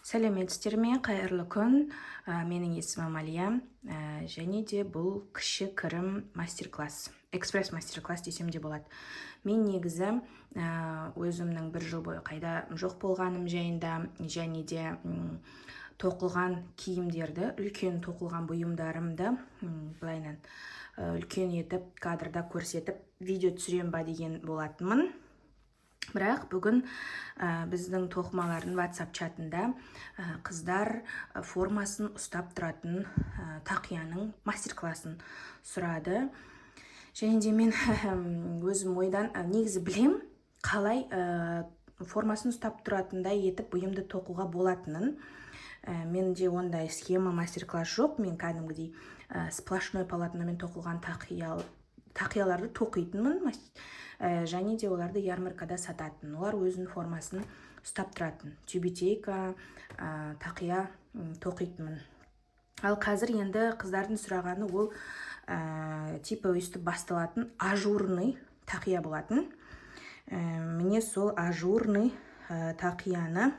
Сәлеметсіздер ме, қайырлы күн. Менің есімім Алия, және де бұл кіші кірім мастер-класс, экспресс мастер-класс десем де болады. Мен негізі өзімнің бір жыл бойы қайда жоқ болғаным жайында, және де тоқылған киімдерді, үлкен тоқылған бұйымдарымды былайынан үлкен етіп кадрда көрсетіп видео түсірем ба деген болатынмын. Бірақ бүгін біздің тоқымалардың WhatsApp чатында қыздар формасын ұстап тұратын тақияның мастер-классын сұрады. Және де мен өзім ойдан негізі білем, қалай формасын ұстап тұратындай етіп бұйымды тоқуға болатынын. Менде ондай схема мастер-класс жоқ. Мен кәдімгідей сплошной полотномен тоқылған тақияларды тоқитынмын. Және де оларды ярмаркада сататын. Олар өзінің формасын ұстап тұратын. Тюбетейка, тақия тоқитынмын. Ал қазір енді қыздардың сұрағаны ол типа өстіп басталатын ажурный тақия болатын. Міне сол ажурный тақияны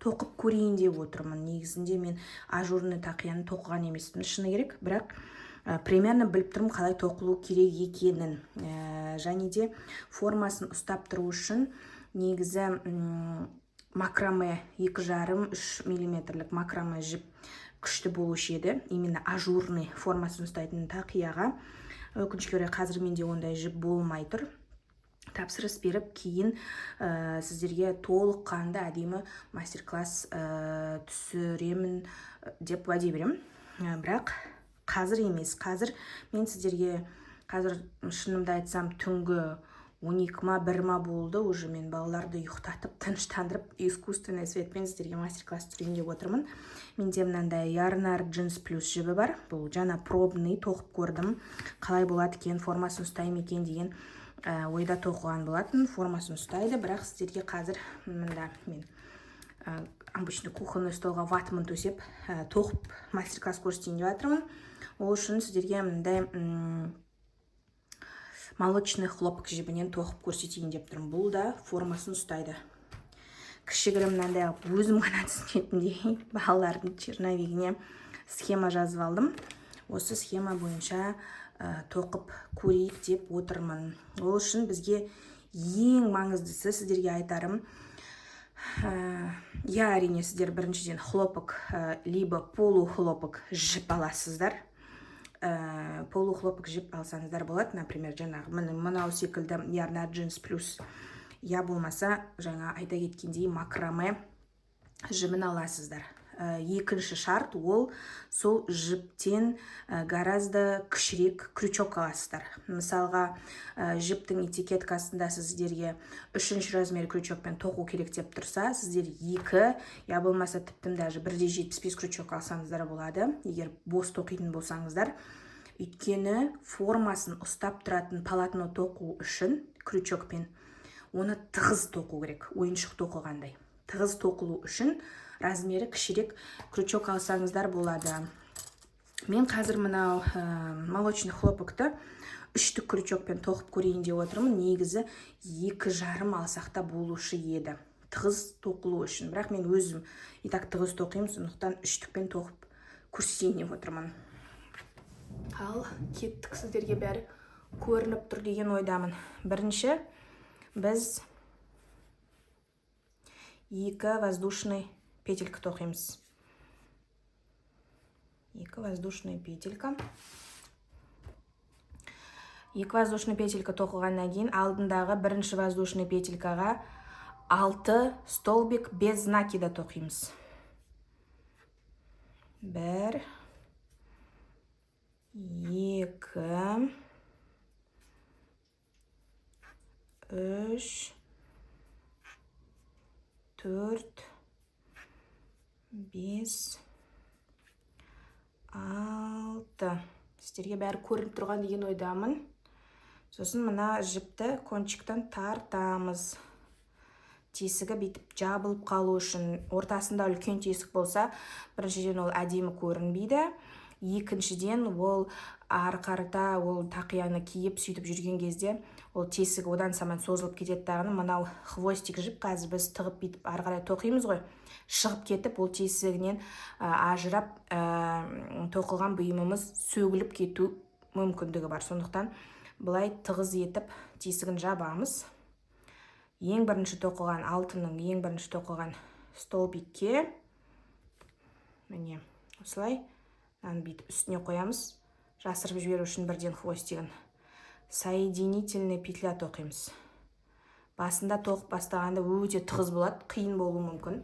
тоқып көрейін деп отырмын. Негізінде мен ажурный тақияны тоқыған емеспін, шыны керек, бірақ примерно біліп тұрмын қалай тоқылу керек екенін. Және де формасын ұстап тұру үшін негізі макраме 2,5-3 мм макраме жіп күшті болушы еді. Именно ажурный формасын ұстайтын тақияға. Өкінішке орай қазір менде ондай жіп болмай тұр. Тапсырыс беріп кейін сіздерге толыққанды әдемі мастер-класс түсіремін деп уәде беремін. Бірақ қазір емес. Қазір мен сіздерге шынымды айтсам түнгі 12-1 болды. Уже мен балаларды ұйықтатып, тыныштандырып, искусственный светпен сіздерге мастер-класс түсірейін деп отырмын. Менде мынандай Yarnar Jeans Plus жібі бар. Бұл жаңа пробный тоқып көрдім. Қалай болады екен, формасын ұстаймын екен деген ойда тоқыған болатын. Формасын ұстайды, бірақ сіздерге қазір мында мен обычно кухонный столға ватман төсеп тоқып мастер-класс көрсетейін деп жатырмын. Ол үшін сіздерге мындай молочный хлопок жібінен тоқып көрсетейін деп тұрмын. Бұл да формасын ұстайды. Кішігірім мынандай өзім ғана түсінетіндей балалардың черновигіне схема жазып алдым. Осы схема бойынша тоқып көрейік деп отырмын. Ол үшін бізге ең маңыздысы сіздерге айтарым, әрине сіздер біріншіден хлопок либо полухлопок жіп аласыздар. Полухлопок жіп алсаңыздар болады. Например, жаңағы мынау секілді Yarnar Jeans Plus я болмаса жаңа айта кеткендей макраме жібін аласыздар. Екінші шарт ол сол жіптен гораздо кішірек крючок аласыздар. Мысалға, жіптің этикеткасында сіздерге 3-ші размер крючокпен тоқу керек деп тұрса, сіздер 2, я болмаса тіптім даже 1,75 крючок алсаңыздар болады, егер бос тоқитын болсаңыздар. Өйткені формасын ұстап тұратын полотно тоқу үшін крючокпен оны тығыз тоқу керек, ойыншық тоқығандай. Тығыз тоқылу үшін размері кішірек крючок алсаңыздар болады. Мен қазір мынау молочный хлопокты 3-тік крючокпен тоқып көрейін деп отырмын. Негізі 2,5 алсақта болушы еді. Тығыз тоқылу үшін. Бірақ мен өзім итак тығыз тоқимын, сондықтан 3-тікпен тоқып көрсетейін деп отырмын. Ал кеттік, сіздерге бәрі көрініп тұр деген ойдамын. Бірінші біз 2 воздушный петелька тоқимыз. 2 воздушный петелька. 2 воздушный петелька тоқылғаннан кейін алдындағы 1-ші воздушный петелькаға 6 столбик без накида тоқимыз. 1, 2, 3, 4, 5, 6. Сіздерге бәрі көрініп тұрған деген ойдамын. Сосын мына жіпті кончиктан тартамыз. Тесігі бейтіп жабылып қалу үшін. Ортасында үлкен тесік болса, біріншіден ол әдемі көрінбейді. екіншіден ол ары қарата ол тақияны киіп сөйтіп жүрген кезде ол тесігі одан саман созылып кетеді дағыны. Мынау хвостик жіп қазір біз тығып бүйтіп ары қарай тоқимыз ғой, шығып кетіп ол тесігінен ажырап тоқылған бұйымымыз сөгіліп кету мүмкіндігі бар. Сондықтан былай тығыз етіп тесігін жабамыз. Ең бірінші тоқылған алтынның ең бірінші тоқылған столбикке міне осылай бүйтіп үстіне қоямыз. Жасырып жіберу үшін бірден хвостигін. Соединительный петля тоқимыз. Басында тоқып бастағанда өте тығыз болады, қиын болуы мүмкін.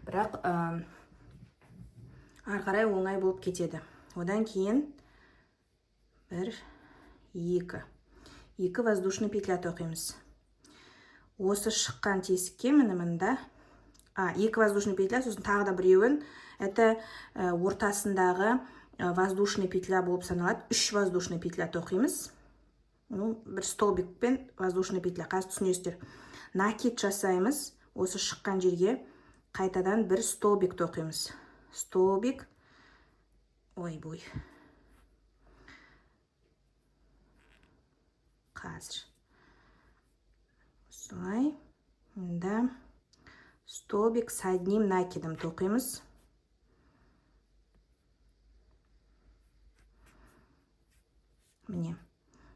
Бірақ ары қарай оңай болып кетеді. Одан кейін 1, 2 воздушный петля тоқимыз. Осы шыққан тесікке мында 2 воздушный петля, сосын тағы да біреуін, это ортасындағы воздушный петля болып саналады. 3 воздушный петля тоқимыз. Бір столбик пен воздушный петля, қазір түсінесіздер. Накид жасаймыз. Осы шыққан жерге қайтадан бір столбик тоқимыз. Столбик, ой-бой. Қазір. Осылай. Мында столбик с одним накидом тоқимыз. Міне.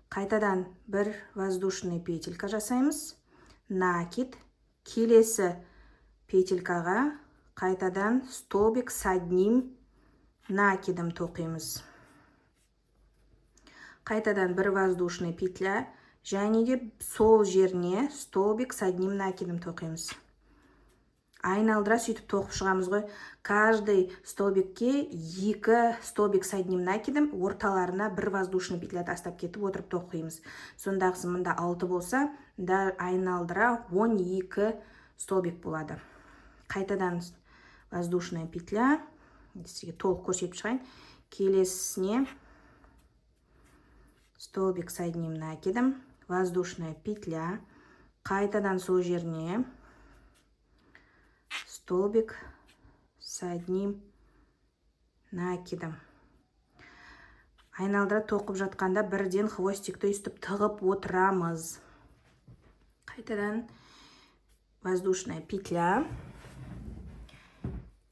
Қайтадан бір воздушный петелька жасаймыз. Накид. Келесі петелькаға қайтадан столбик с одним накидом тоқимыз. Қайтадан бір воздушный петля, және де сол жеріне столбик с одним накидом тоқимыз. Айналдыра сөйтіп тоқып шығамыз ғой. Каждый столбикке 2 столбик с одним накидом, орталарына бір воздушный петля тастап кетіп отырып тоқимыз. Сондағысы мында 6 болса, да айналдыра 12 столбик болады. Қайтадан воздушная петля, сізге толық көрсетіп шығайын. Келесіне столбик с одним накидом, воздушная петля, қайтадан сол жеріне столбик с одним накидом. Айналдыра тоқып жатқанда бірден хвостикті үстіп тығып отырамыз. Қайтадан воздушная петля.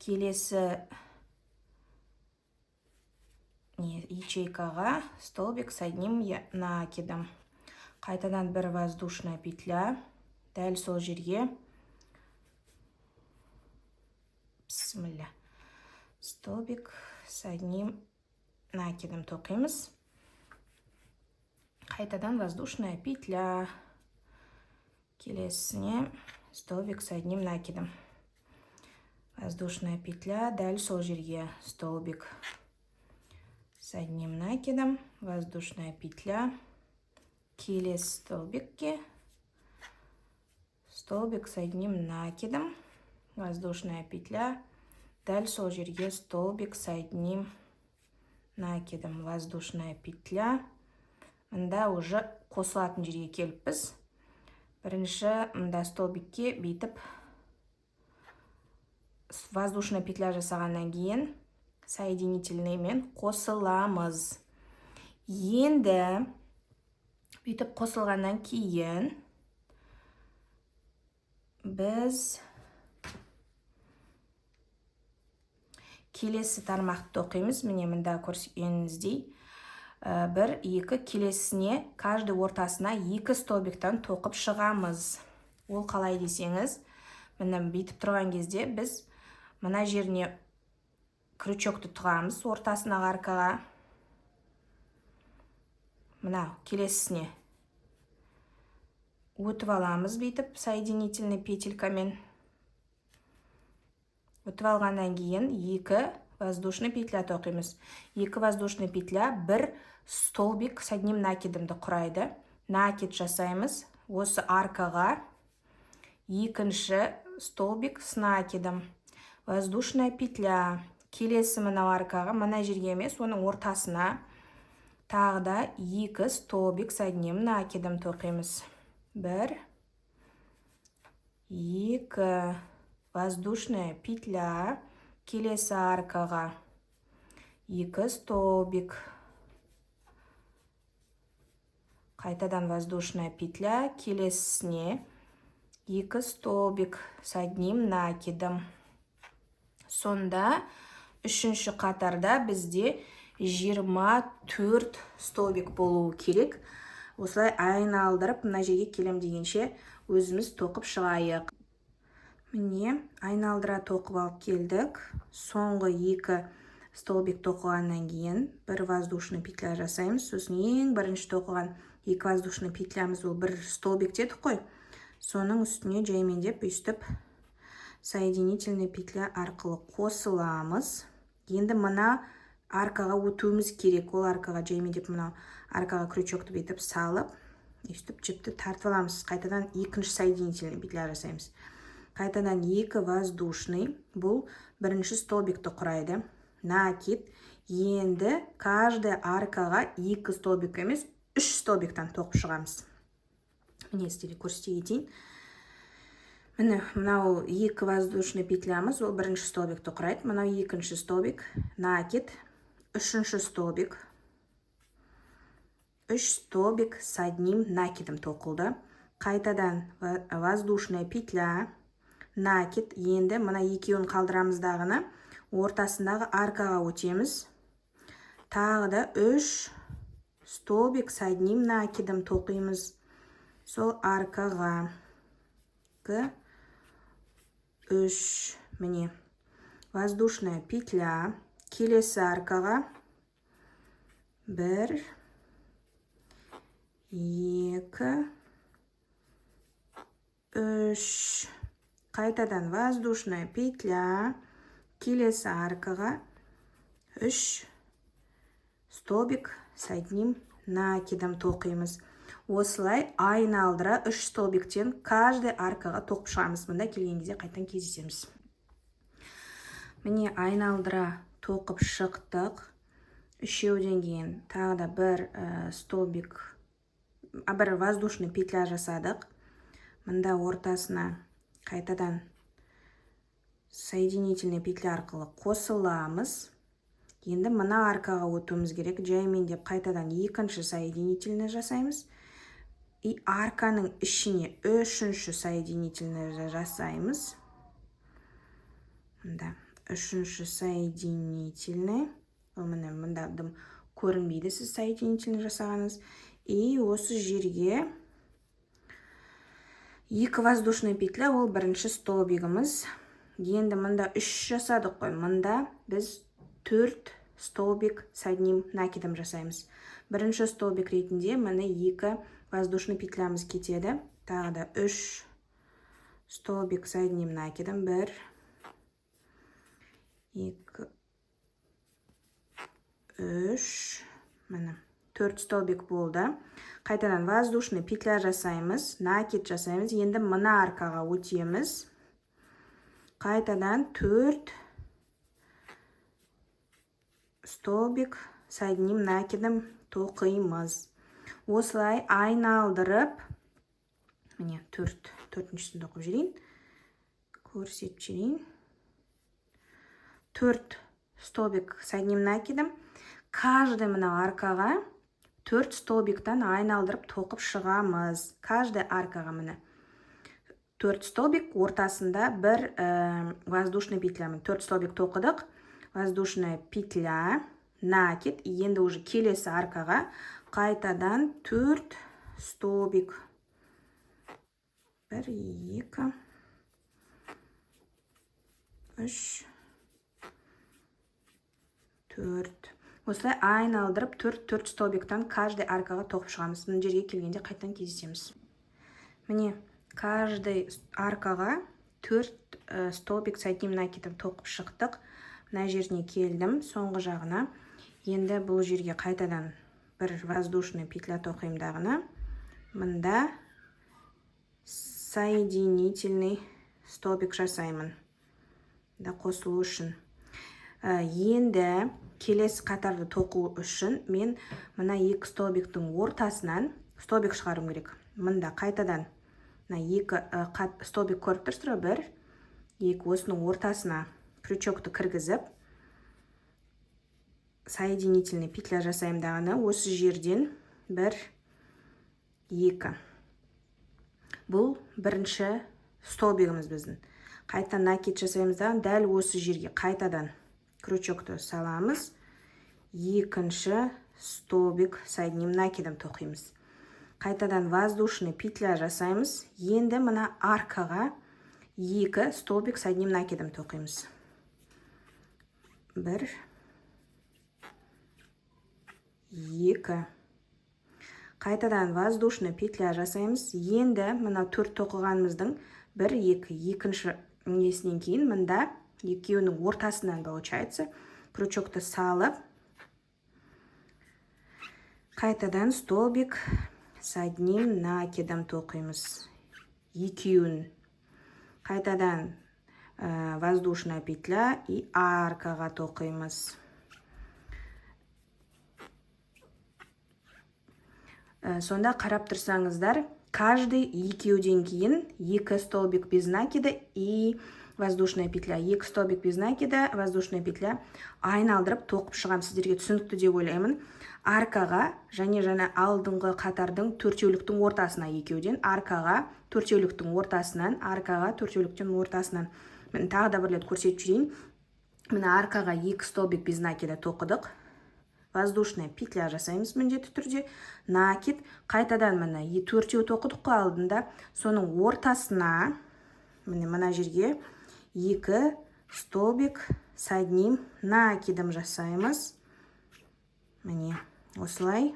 Келесі ячейкаға столбик с одним накидом. Қайтадан бір воздушная петля. Дәл сол жерге столбик с одним накидом тоқимыз. Қайтадан воздушная петля. Келесіне столбик с одним накидом. Воздушная петля, дәл сол жерге столбик с одним накидом, воздушная петля. Келесі столбикке столбик с одним накидом, воздушная петля, дәл сол жерге столбик с одним накидом, воздушная петля. Мында уже қосылатын жерге келіппіз. Бірінші мында столбикке бүйтіп воздушная петля жасағаннан кейін соединительный мен қосыламыз. Енді бүйтіп қосылғаннан кейін біз келесі тармақты тоқимыз. Міне мында көрсенгендей 1, 2 келесіне каждый ортасына 2 столбиктан тоқып шығамыз. Ол қалай десеңіз, мына бүйтіп тұрған кезде біз мына жеріне крючокты тығамыз, ортасына аркаға. Мына келесіне өтіп аламыз бүйтіп соединительный петелькамен. Өтіп алғаннан кейін 2 воздушный петля тоқимыз. 2 воздушный петля, 1 столбик с одним накидымды құрайды. Накид жасаймыз. Осы аркаға екінші столбик с накидом. Воздушная петля. Келесі мына аркаға, мына жерге емес, оның ортасына тағы да 2 столбик с одним накидом тоқимыз. 1, 2 воздушная петля. Келесі аркаға 2 столбик. Қайтадан воздушная петля, келесіне 2 столбик с одним накидом. Сонда үшінші қатарда бізде 24 столбик болуы керек. Осылай айналдырып, мына жерге келем дегенше өзіміз тоқып шығайық. Міне, айналдыра тоқып алып келдік. Соңғы 2 столбик тоқығаннан кейін бір воздушный петля жасаймыз. Сосын ең бірінші тоқыған 2 воздушный петлямыз ол бір столбик дедік қой. Соның үстіне жаймендеп өйстіп соединительный петля арқылы қосыламыз. Енді мына арқаға өтуіміз керек. Ол арқаға жаймендеп мына арқаға крючокты бетіп салып, өйстіп жіпті тартып аламыз. Қайтадан екінші соединительный петля жасаймыз. Қайтадан 2 воздушный, бұл бірінші столбикті құрайды. Накид. Енді каждый аркаға 2 столбик емес, 3 столбиктан тоқып шығамыз. Міне істелі көрсете кетейін. Міне, мынау 2 воздушный петлямыз, ол бірінші столбикті құрайды. Мынау екінші столбик, накид, үшінші столбик. 3 столбик с одним накидом тоқылды. Қайтадан воздушная петля, накид. Енді мына екеуін қалдырамыздағыны ортасындағы аркаға өтеміз. Тағы да 3 столбик с одним накидом тоқимыз. Сол аркаға 3. Міне, воздушная петля, келесі аркаға 1, 2, 3. Қайтадан воздушная петля, келесі аркаға 3 столбик с одним накидом тоқимыз. Осылай айналдыра 3 столбиктен каждый аркаға тоқып шығамыз. Мұнда келген кезде қайтан кездесеміз. Міне айналдыра тоқып шықтық. Үшеуден кейін тағы да бір столбик, бір воздушный петля жасадық. Мұнда ортасына қайтадан соединительный петля арқылы қосыламыз. Енді мына аркаға өтуіміз керек. Жаймендеп қайтадан екінші соединительный жасаймыз. И арканың ішіне үшінші соединительный жасаймыз. Мұнда үшінші соединительный. Мұнда көрінбейді сіз соединительный жасағаныз. И осы жерге 2 воздушный петля, ол бірінші столбигіміз. Енді мұнда 3 жасадық қой. Мұнда біз 4 столбик с одним накидом жасаймыз. Бірінші столбик ретінде міне 2 воздушный петлямыз кетеді. Тағы да 3 столбик с одним накидом. 1, 2, 3. Міне 4 столбик болды. Қайтадан воздушный петля жасаймыз. Накид жасаймыз. Енді мына аркаға өтеміз. Қайтадан 4 столбик с одним накидом тоқимыз. Осылай айналдырып, міне 4-шісін тоқып жүрейін. Көрсетіп жүрейін. 4 столбик с одним накидом. Каждый мына аркаға 4 столбиктан айналдырып тоқып шығамыз. Каждый аркаға міне 4 столбик, ортасында бір воздушный петля. 4 столбик тоқыдық. Воздушная петля, накид. Енді уже келесі аркаға қайтадан 4 столбик. 1, 2, 3, 4. Осылай айналдырып 4 столбиктан каждый аркаға тоқып шығамыз. Мына жерге келгенде қайтан кездесеміз. Міне, каждый аркаға 4 столбик с одним накидом тоқып шықтық. Мына жеріне келдім, соңғы жағына. Енді бұл жерге қайтадан бір воздушный петля тоқимдағына. Мұнда соединительный столбик жасаймын. Да қосылу үшін. Енді келесі қатарды тоқу үшін мен мына 2 столбиктің ортасынан столбик шығарым керек. Мұнда қайтадан 2 столбик көріп тұрсыздар, 1, 2, осының ортасына крючокты кіргізіп, соединительный петля жасаймын дағаны. Осы жерден 1 2. Бұл бірінші столбигіміз біздің. Қайта накид жасаймыз даған, дәл осы жерге қайтадан крючокты саламыз. Екінші столбик соединим накидом тоқимыз. Қайтадан воздушный петля жасаймыз. Енді мына аркаға 2 столбик соединим накидом тоқимыз. 1 2. Қайтадан воздушный петля жасаймыз. Енді мына 4 тоқығанымыздың 1 2 екінші несінен кейін мында екеуінің ортасынан получается крючокты салып, қайтадан столбик соединим накидом тоқимыз. Екеуін. Қайтадан воздушная петля и аркаға тоқимыз. Сонда қарап тұрсаңыздар, каждый екеуден кейін 2 столбик без накида и воздушная петля. 2 столбик без накида, воздушная петля айналдырып тоқып шығам. Сіздерге түсінікті деп ойлаймын. Аркаға және алдыңғы қатардың төртеуліктің ортасына екеуден, аркаға төртеуліктің ортасынан, аркаға төртеуліктің ортасынан. Мен тағы да бір рет көрсетіп жүрейін. Мына аркаға 2 столбик без накида тоқыдық. Воздушная петля жасаймыз міндетті түрде. Накид. Қайтадан мына төртеу тоқыдық қой алдында. Соның ортасына мына жерге 2 столбик соединим накидом жасаймыз. Міне осылай.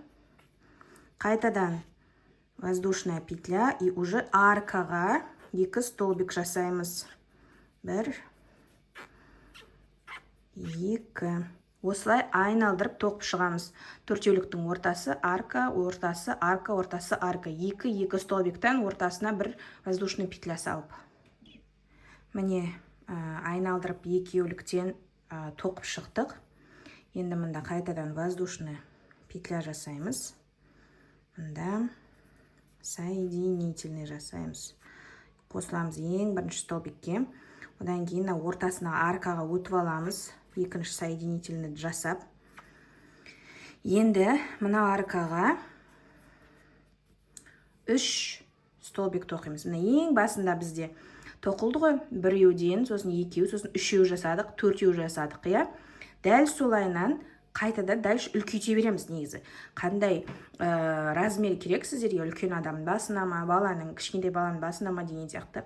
Қайтадан воздушная петля и уже аркаға 2 столбик жасаймыз. 1 2. Осылай айналдырып тоқып шығамыз. Төртеуліктің ортасы арка, ортасы арка, ортасы арка. 2 столбиктен ортасына 1 воздушный петля салып. Міне айналдырып екеуліктен тоқып шықтық. Енді мында қайтадан воздушный петля жасаймыз. Мында соединительный жасаймыз. Қосыламыз ең бірінші столбикке. Одан кейін ортасына аркаға өтіп аламыз. Екінші соединительный жасап. Енді мына аркаға 3 столбик тоқимыз. Мына ең басында бізде тоқылды ғой. Біреуден, сосын екеу, сосын үшеу жасадық, төртеу жасадық, иә. Дәл солайынан қайтада дәл үлкейте береміз негізі. Қандай размер керек сіздерге, үлкен адамның басына ма, баланың, кішкентай баланың басына ма деген сияқты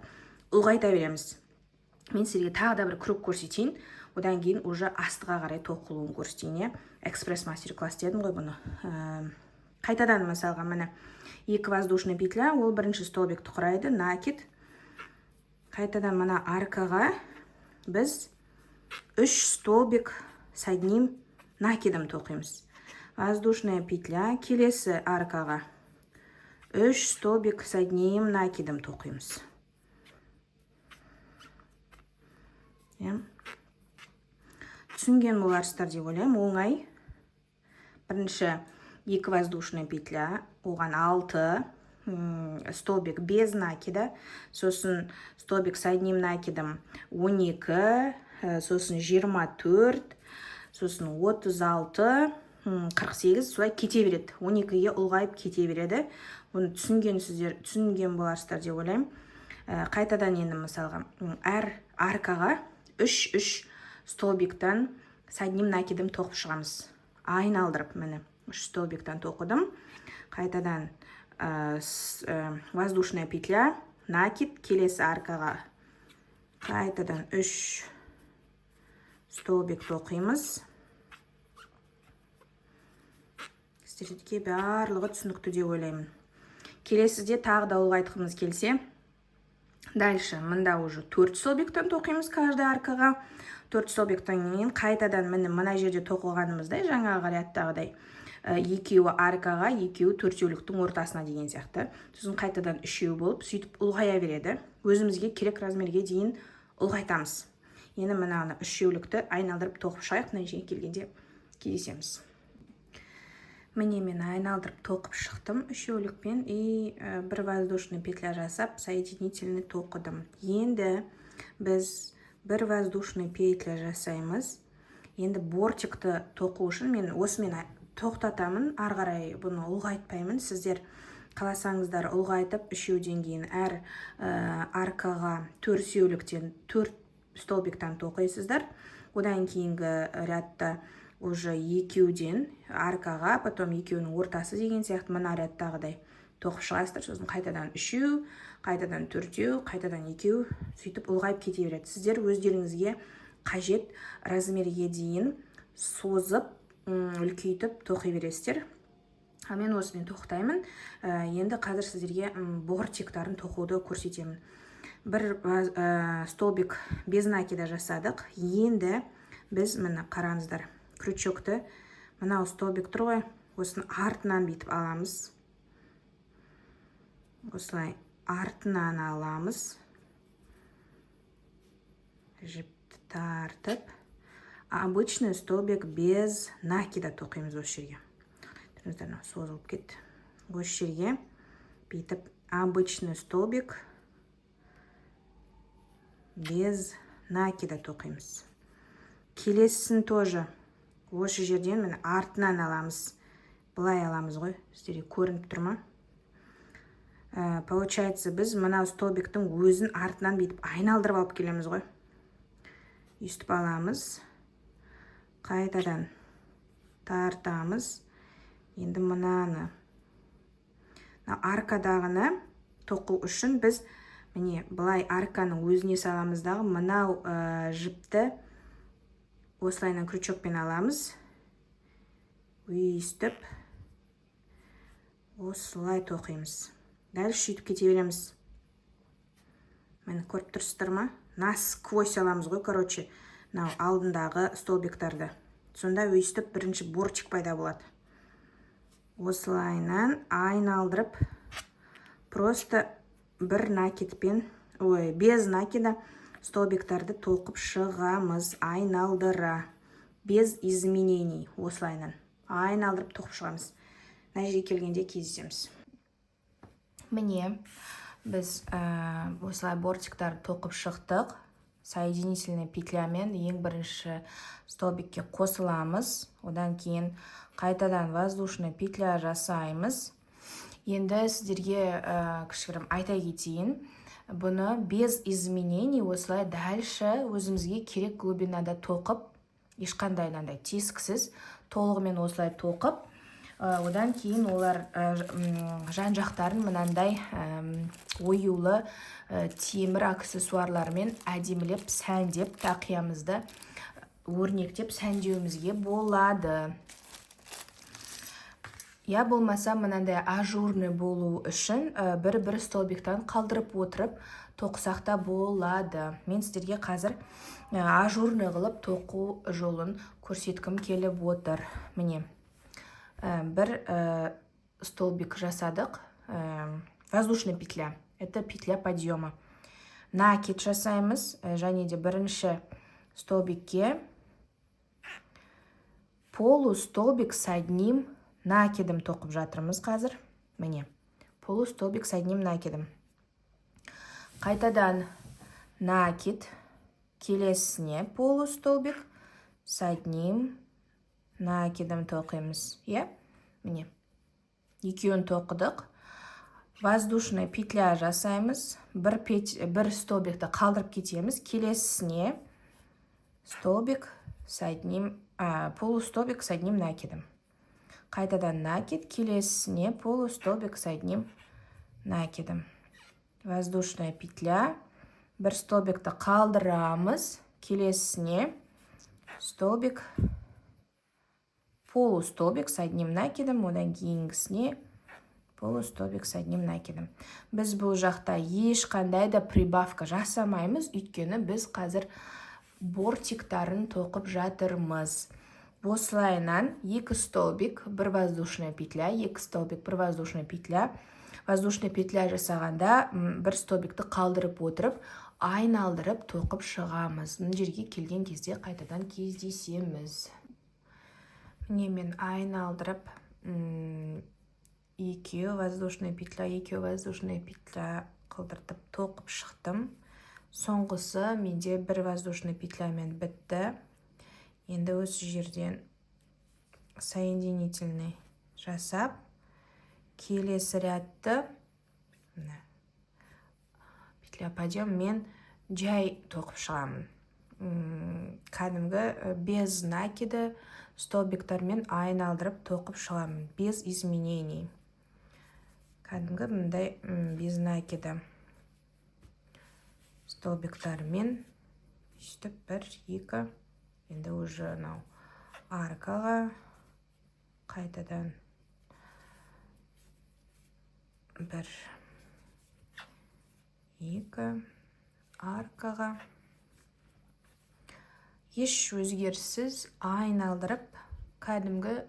ұлғайта береміз. Мен сіздерге тағы да бір круг көрсетейін. Одан кейін уже астыға қарай тоқылуын көрсетейін. Экспресс мастер-класс дедім ғой бұны. Қайтадан мысалға міне 2 воздушный петля, ол бірінші столбикті құрайды, накид. Қайтадан мына аркаға біз 3 столбик соединим накидом тоқимыз. Воздушная петля, келесі аркаға 3 столбик соединим накидом тоқимыз. Түсінген боларсыздар деп ойлаймын, оңай. Бірінші 2 воздушная петля, оған 6 столбик без накида, сосын столбик соединим накидом 12, сосын 24, сосын 36, 48, солай кете береді. 12-ге ұлғайып кете береді. Оны түсінген боларсыздар деп ойлаймын. Қайтадан енді мысалға әр аркаға 3 столбиктан соединим накидом тоқып шығамыз. Айналдырып міне 3 столбиктан тоқыдым. Қайтадан воздушная петля, накид, келесі аркаға қайтадан 3 столбик тоқимыз. Сіздерге барлығы түсінікті деп ойлаймын. Келесіде тағы да ұлғайтқымыз келсе, дальше мында уже 4 столбиктан тоқимыз каждый аркаға. 4 столбиктан кейін қайтадан мына жерде тоқылғанымыздай, жаңағы рядтағыдай екеуі аркаға, екеуі төртеуліктің ортасына деген сияқты. Сосын қайтадан үшеу болып, сөйтіп ұлғая береді. Өзімізге керек размерге дейін ұлғайтамыз. Енді мынаны үшеулікті айналдырып тоқып шығайық, нәтижеге келгенде кездесеміз. Міне мен айналдырып тоқып шықтым үшеулікпен и бір воздушный петля жасап, соединительный тоқыдым. Енді біз бір воздушный петля жасаймыз Енді бортикті тоқу үшін мен осымен тоқтатамын, ары қарай бұны ұлғайтпаймын. Сіздер қаласаңыздар ұлғайтып, үшеуден кейін әр аркаға төртеуліктен 4 столбиктан тоқисыздар. Одан кейінгі рядта уже екеуден аркаға, потом екеуінің ортасы деген сияқты мына рядтағыдай тоқып шығасыздар. Сосын қайтадан үшеу, қайтадан төртеу, қайтадан екеу, сөйтіп ұлғайып кете береді. Сіздер өздеріңізге қажет размерге дейін созып, үлкейтіп тоқи бересіздер. Мен осымен тоқтаймын. Енді қазір сіздерге бортиктарын тоқуды көрсетемін. Бір столбик без накида жасадық. Енді біз мына қараңыздар, крючокты мынау столбик тұр ғой, осыны артынан бүйтіп аламыз. Осылай артынан аламыз. Жіпті тартып, обычный столбик без накида тоқимыз осы жерге. Тұрыңыздар, созылып кетті. Осы жерге бүйтіп обычный столбик без накида тоқимыз. Келесісін тоже осы жерден мен артынан аламыз. Бұлай аламыз ғой, сіздерге көрініп тұр ма? Получается, біз мынау столбиктің өзін артынан бүйтіп айналдырып алып келеміз ғой. Үстіп аламыз. Қайтадан тартамыз. Енді мынаны аркадағыны тоқу үшін біз міне бұлай арканың өзіне саламыздағы мынау жіпті осылайынан крючокпен аламыз. Үстіп осылай тоқимыз. Дальше сөйтіп кете береміз. Мені көріп тұрсыздар ма? Насквозь аламыз ғой, короче, алдындағы столбиктарды. Сонда өйстіп бірінші бортик пайда болады. Осылайынан айналдырып, просто бір накидпен, без накида столбиктарды тоқып шығамыз, айналдыра. Без изменений, осылайынан айналдырып тоқып шығамыз. Нәтижеге келгенде кездесеміз. Міне, біз осылай бортиктарды тоқып шықтық. Соединительный петлямен ең бірінші столбикке қосыламыз. Одан кейін қайтадан воздушный петля жасаймыз. Енді сіздерге кішігірім айта кетейін. Бұны без изменений осылай дальше өзімізге керек глубинада тоқып, ешқандайнандай тескісіз толығымен осылай тоқып, одан кейін олар жан жақтарын мынандай оюлы темір аксессуарлармен әдемілеп, сәндеп, тақиямызды өрнектеп сәндеуімізге болады. Я болмаса мынандай ажурный болу үшін бір столбиктан қалдырып отырып тоқсақта болады. Мен сіздерге қазір ажурный қылып тоқу жолын көрсеткім келіп отыр. Міне, бір столбик жасадық. Воздушный петля. Это петля подъема. Накид жасаймыз. Және де бірінші столбикке полустолбик с одним накидом тоқып жатырмыз қазір. Міне, полустолбик с одним накидом. Қайтадан накид, келесіне полустолбик с одним накидом тоқимыз. Міне, екеуін тоқыдық. Воздушный петля жасаймыз. Бір столбикті қалдырып кетеміз. Келесіне столбик с одним, полустолбик с одним накидом. Қайтадан накид, келесіне полустолбик с одним накидом. Воздушная петля. Бір столбикті қалдырамыз. Келесіне столбик, полустолбик с одним накидом. Одан кейінгісіне полустолбик с одним накидом. Біз бұл жақта ешқандай да прибавка жасамаймыз. Өйткені біз қазір бортиктарын тоқып жатырмыз. Осылайынан екі столбик, бір воздушная петля, екі столбик, бір воздушная петля. Воздушная петля жасағанда бір столбикті қалдырып отырып, айналдырып тоқып шығамыз. Мына жерге келген кезде қайтадан кездесеміз. Міне мен айналдырып, екеу воздушная петля, екеу воздушная петля қылдыртып тоқып шықтым. Соңғысы менде бір воздушный петлямен бітті. Енді осы жерден соединительный жасап, келесі рядты петля подъем мен жай тоқып шығамын. Кәдімгі без накиді столбиктармен айналдырып тоқып шығамын, без изменений. Кәдімгі мындай без накиді столбиктармен сөйтіп 1-2, енді уже анау аркаға қайтадан 1-2 аркаға еш өзгеріссіз айналдырып кәдімгі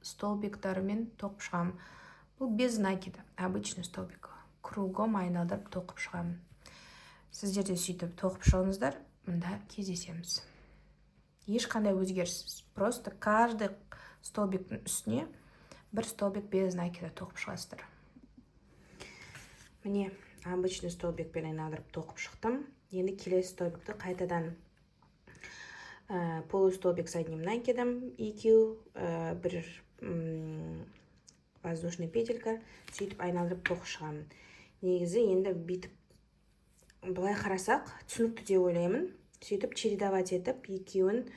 столбиктармен тоқып шығамын. Бұл без накиді, обычный столбик. Кругом айналдырып тоқып шығамын. Сіздерде сөйтіп тоқып шығыңыздар, мұнда кездесеміз. Ешқандай өзгеріссіз. Просто каждый столбиктің үстіне бір столбик без накиді тоқып шығасыздар. Міне, обычный столбикпен айналдырып тоқып шықтым. Енді келесі столбикті қайтадан полустолбик с одним накидом, екеу, бір воздушный петелька, сөйтіп айналдырып тоқып шығамын. Негізі енді бүйтіп былай қарасақ түсінікті деп ойлаймын. Сөйтіп чередовать етіп екеуін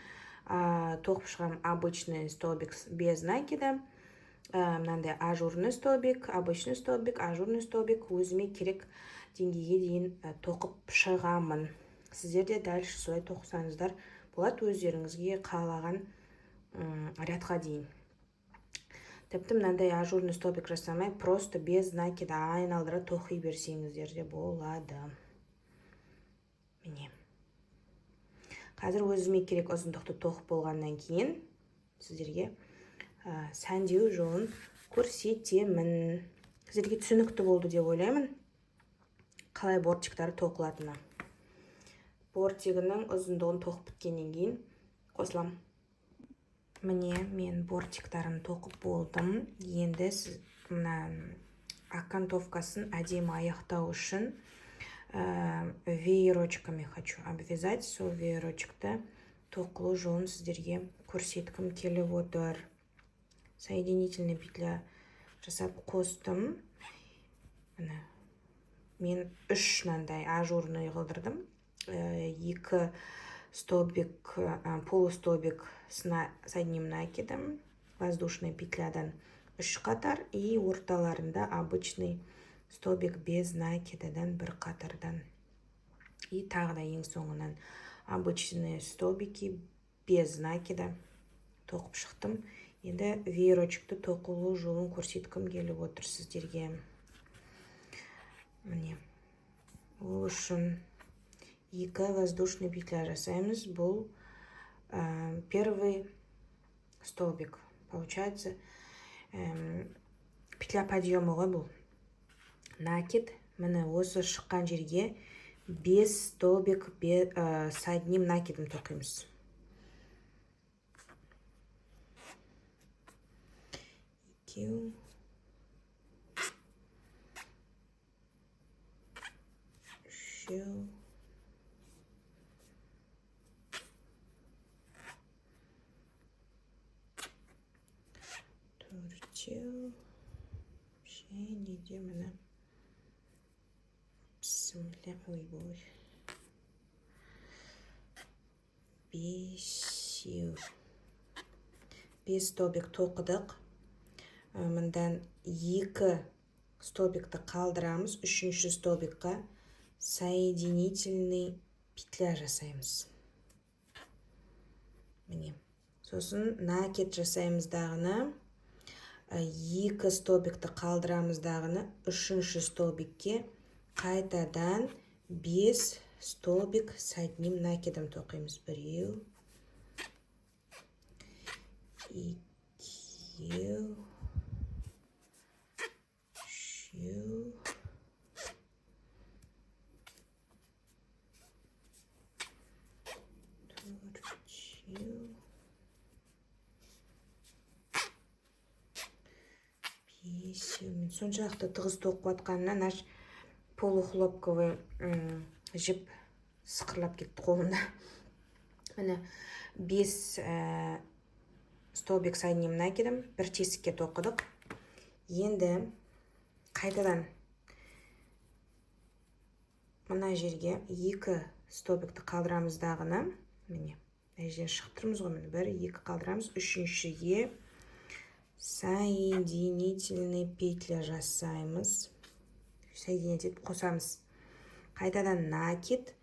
тоқып шығамын. Обычный столбик без накида, мынандай ажурный столбик, обычный столбик, ажурный столбик, өзіме керек деңгейге дейін тоқып шығамын. Сіздер де дальше солай тоқысаңыздар болады, өздеріңізге қалаған рядқа дейін. Тіпті мынандай ажурный столбик жасамай, просто без накида айналдыра тоқи берсеңіздер де болады. Міне. Қазір өзіме керек ұзындықты тоқып болғаннан кейін сіздерге сәндеу жолын көрсетемін. Сіздерге түсінікті болды деп ойлаймын. Қалай бортиктары тоқылатыны. Бортигінің ұзындығын тоқып біткеннен кейін қосылам. Міне, мен бортиктарын тоқып болдым. Енді мына окантовкасын әдемі аяқтау үшін веерочками хочу обвязать. Сол веерочкты тоқылу жолын сіздерге көрсеткім келіп отыр. Соединительный петля жасап қостым. Мен 3 нандай ажурный қылдырдым. 2 столбик, полустолбик с одним накидом, воздушный петлядан 3 қатар и орталарында обычный столбик без накидадан 1 қатардан. И тағы да ең соңынан обычные столбики без накида тоқып шықтым. Енді веерочкты тоқылу жолын көрсеткім келіп отыр сіздерге. Міне. Ол үшін 2 воздушный петля жасаймыз. Бұл первый столбик. Получается, петля подъема ғой бұл. Накид. Міне осы шыққан жерге 5 столбик с одним накидом тоқимыз. Екеу. Үшеу. Төртеу. Және де міне. Бісміллә, ой-бой. 5 столбик тоқыдық. Мындан 2 столбикті қалдырамыз. 3-ші столбикқа соединительный петля жасаймыз. Міне. Сосын накид жасаймыз дағыны. 2 столбикті қалдырамыз дағыны. 3-ші столбикке қайтадан 5 столбик с одним накидом тоқимыз. 1, 2, 3, 5. Соншалықты тығыз тоқып атқанынан аш полухлопковый жіп сықырлап кетті қолымда. Міне 5 столбик соединим накидім, бір тесікке тоқыдық. Енді қайтадан мына жерге 2 столбикті қалдырамыз дағына. Міне, әжен шықтырмыз ғой, міне 1-2 қалдырамыз. Үшіншіге соединительный петля жасаймыз. Соединитель қосамыз. Қайтадан накид.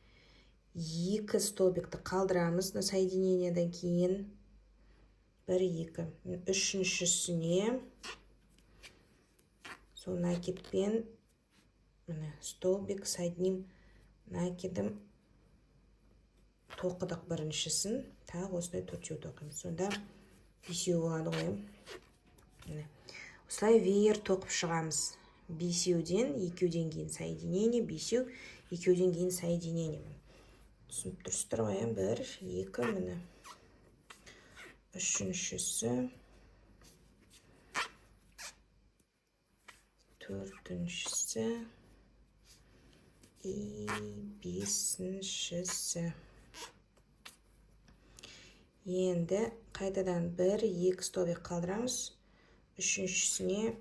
2 столбикті қалдырамыз. Соединениеден кейін 1-2. Үшіншісіне сол накидпен столбик соединим накидім, тоқыдық біріншісін. Тағы осылай 4 тоқимыз. Сонда 5 болады ғой. Осылай веер тоқып шығамыз. 5-ден 2-ден кейін соединение, 5, 2-ден кейін соединение. Түсініп тұрсыздар ғой, 1-2, міне. Үшіншісі, төртіншісі и бесіншісі. Енді қайтадан 1-2 столбик қалдырамыз. Үшіншісіне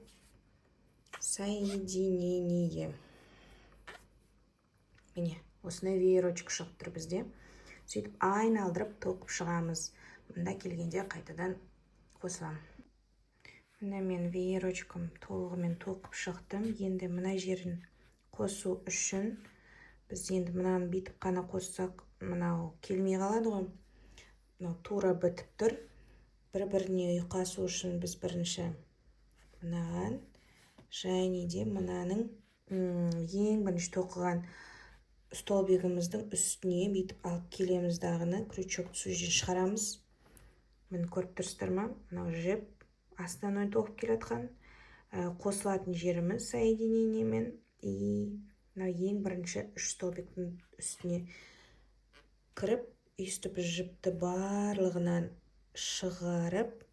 соединение. Міне, осындай веерочек шығып тұр бізде. Сөйтіп айналдырып тоқып шығамыз. Мұнда келгенде қайтадан қосылам. Міне мен веерочком толығымен тоқып шықтым. Енді мына жерін қосу үшін біз енді мынаны битіп қана қоссақ, мынау келмей қалады ғой. Мынау тура бітіп тұр. Бір-біріне ұйқасу үшін біз бірінші мынаған және де мынаның ең бірінші тоқыған столбигіміздің үстіне битіп алып келеміз дағыны. Крючок сөзден шығарамыз. Мені көріп тұрсыздар ма? Мынау жіп астынан тоқып келатқан. Қосылатын жеріміз соединениемен. И мынау ең бірінші 3 столбиктің үстіне кіріп, үстіп жіпті барлығынан шығарып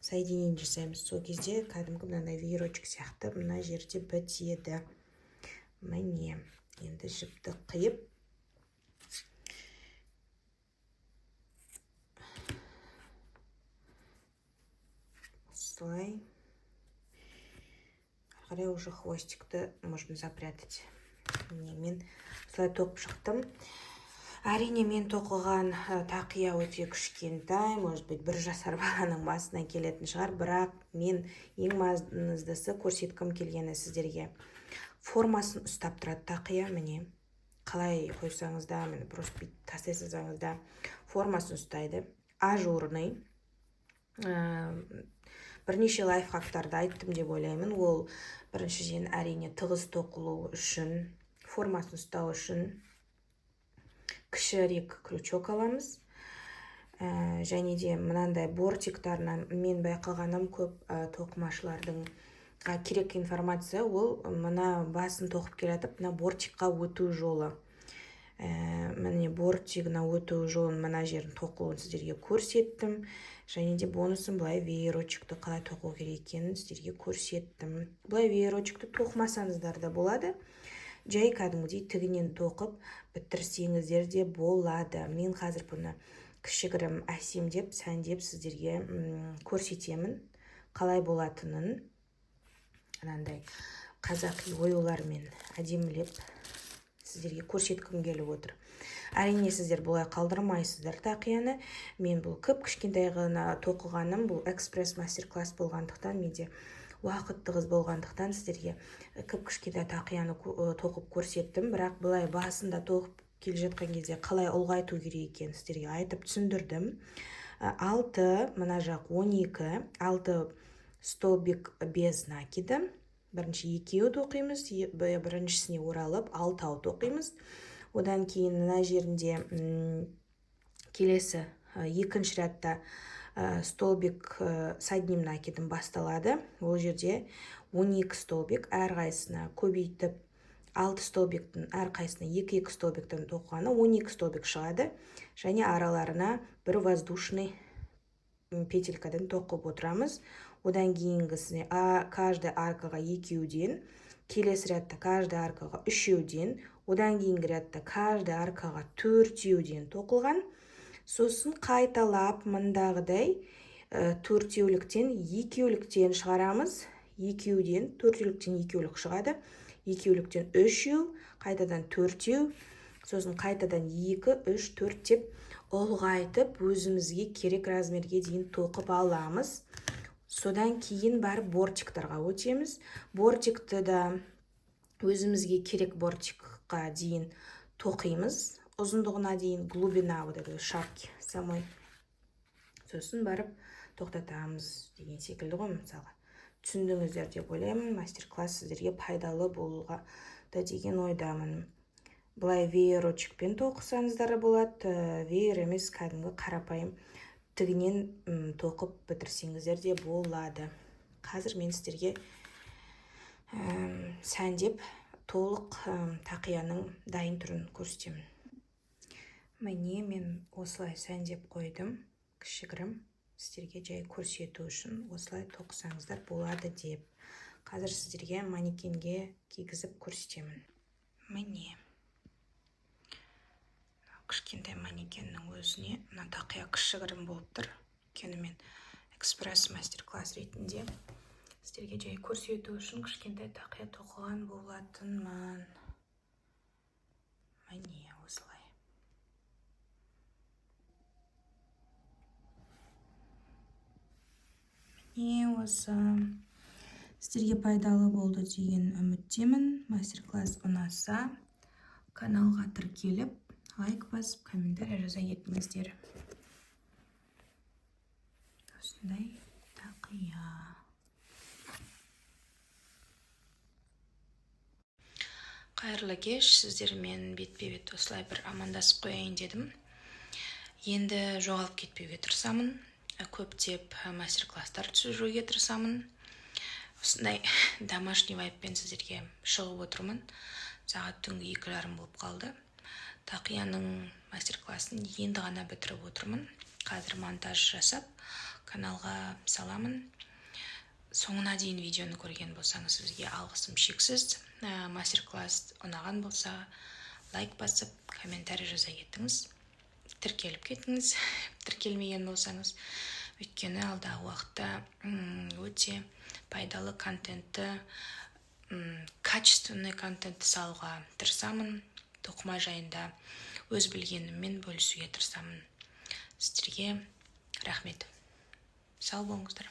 соединение жасаймыз. Сол кезде кәдімгі мынандай веерочек сияқты мына жерде бітеді. Міне, енді жіпті қиып осылай. Қарай уже хвостикті можно запрятать. Мен осылай тоқып шықтым. Әрине мен тоқыған тақия өте кішкентай, может быть, 1 жасар баланың басына келетін шығар, бірақ мен ең маңыздысы көрсеткім келгені сіздерге. Формасын ұстап тұрады тақия, міне. Қалай қойсаңыз да, мені просто бүйтіп тастайсаңыз да формасын ұстайды. Ажурный. Бірнеше лайфхактарды айттым деп ойлаймын. Ол біріншіден әрине тығыз тоқылу үшін, формасын ұстау үшін кішірек крючок аламыз. Және де мынандай бортиктарынан мен байқағаным көп тоқымашылардың керек информация, ол мына басын тоқып келатып, мына бортикқа өту жолы. Міне бортигына өту жолын мына жерін тоқылуын сіздерге көрсеттім. Және де бонусын былай веерочекті қалай тоқу керек екенін сіздерге көрсеттім. Былай веерочекті тоқымасаңыздар да болады. Жай кәдімгідей тігінен тоқып бітірсеңіздер де болады. Мен қазір бұны кішігірім әсемдеп, сәндеп сіздерге көрсетемін. Қалай болатынын. Анандай қазақи оюлармен әдемілеп сіздерге көрсеткім келіп отыр. Әрине сіздер бұлай қалдырмайсыздар тақияны. Мен бұл көп кішкентай ғана тоқығаным, бұл экспресс мастер-класс болғандықтан, менде уақыт тығыз болғандықтан сіздерге көп кішкентай тақияны тоқып көрсеттім. Бірақ бұлай басында тоқып келе жатқан кезде қалай ұлғайту керек екенін сіздерге айтып түсіндірдім. 6, мына жақ 12, 6 столбик без накида. Бірінші 2 тоқимыз, біріншісіне оралып 6 тоқимыз. Одан кейін мына жерінде келесі екінші рядта столбик соединим накидім басталады. Ол жерде 12 столбик әрқайсына көбейтіп 6 столбиктің әрқайсына 2-2 столбиктен тоқығаны 12 столбик шығады. Және араларына бір воздушный петелькадан тоқып отырамыз. Одан кейінгісіне каждый аркаға 2-ден, келесі рядта каждый аркаға 3-ден, одан кейінгі рядта каждый аркаға 4-ден тоқылған. Сосын қайталап мындағыдай төртеуліктен екеуліктен шығарамыз. Екеуден, төртеуліктен екеулік шығады. Екеуліктен үшеу, қайтадан төртеу, сосын қайтадан 2, 3, 4 деп ұлғайтып, өзімізге керек размерге дейін тоқып аламыз. Содан кейін барып бортиктарға өтеміз. Бортикті да өзімізге керек бортикқа дейін тоқимыз. Ұзындығына дейін глубина вот этой шапки самой. Сосын барып тоқтатамыз деген секілді ғой, мысалы. Түсіндіңіздер деп ойлаймын. Мастер-класс сіздерге пайдалы болуға да деген ойдамын. Бұлай веерочкпен тоқысаңыздар болады, веер емес кәдімгі қарапайым тігінен тоқып бітірсеңіздер де болады. Қазір мен сіздерге сәндеп толық тақияның дайын түрін көрсетемін. Міне мен осылай сәндеп қойдым, кішігірім. Сіздерге жай көрсету үшін осылай тоқысаңыздар болады деп. Қазір сіздерге манекенге кигізіп көрсетемін. Міне. Кішкентай манекеннің өзіне мына тақия кішігірім болып тұр. Өйткені мен экспресс мастер-класс ретінде сіздерге жай көрсету үшін кішкентай тақия тоқыған болатынмын. Міне осылай. Міне осы сіздерге пайдалы болды деген үміттемін. Мастер-класс ұнаса, каналға тіркеліп, лайк басып, комментарий жаза кетіңіздер. Осындай тақия. Қайырлы кеш, сіздермен бетпе-бет осылай бір амандасып қояйын дедім. Енді жоғалып кетпеуге тырысамын. Көптеп мастер-класстар түсіруге тырысамын. Осындай домашний вайппен сіздерге шығып отырмын. Сағат түнгі 2:30 болып қалды. Тақияның мастер-классын енді ғана бітіріп отырмын. Қазір монтаж жасап, каналға саламын. Соңына дейін видеоны көрген болсаңыз, сізге алғысым шексіз. Мастер-класс ұнаған болса, лайк басып, комментарий жаза кетіңіз. Тіркеліп кетіңіз, тіркелмеген болсаңыз. Өйткені алдағы уақытта өте пайдалы контентті, качественный контентті салуға тырысамын. Тоқыма жайында өз білгеніммен бөлісуге тырысамын. Сіздерге рахмет. Сау болыңыздар.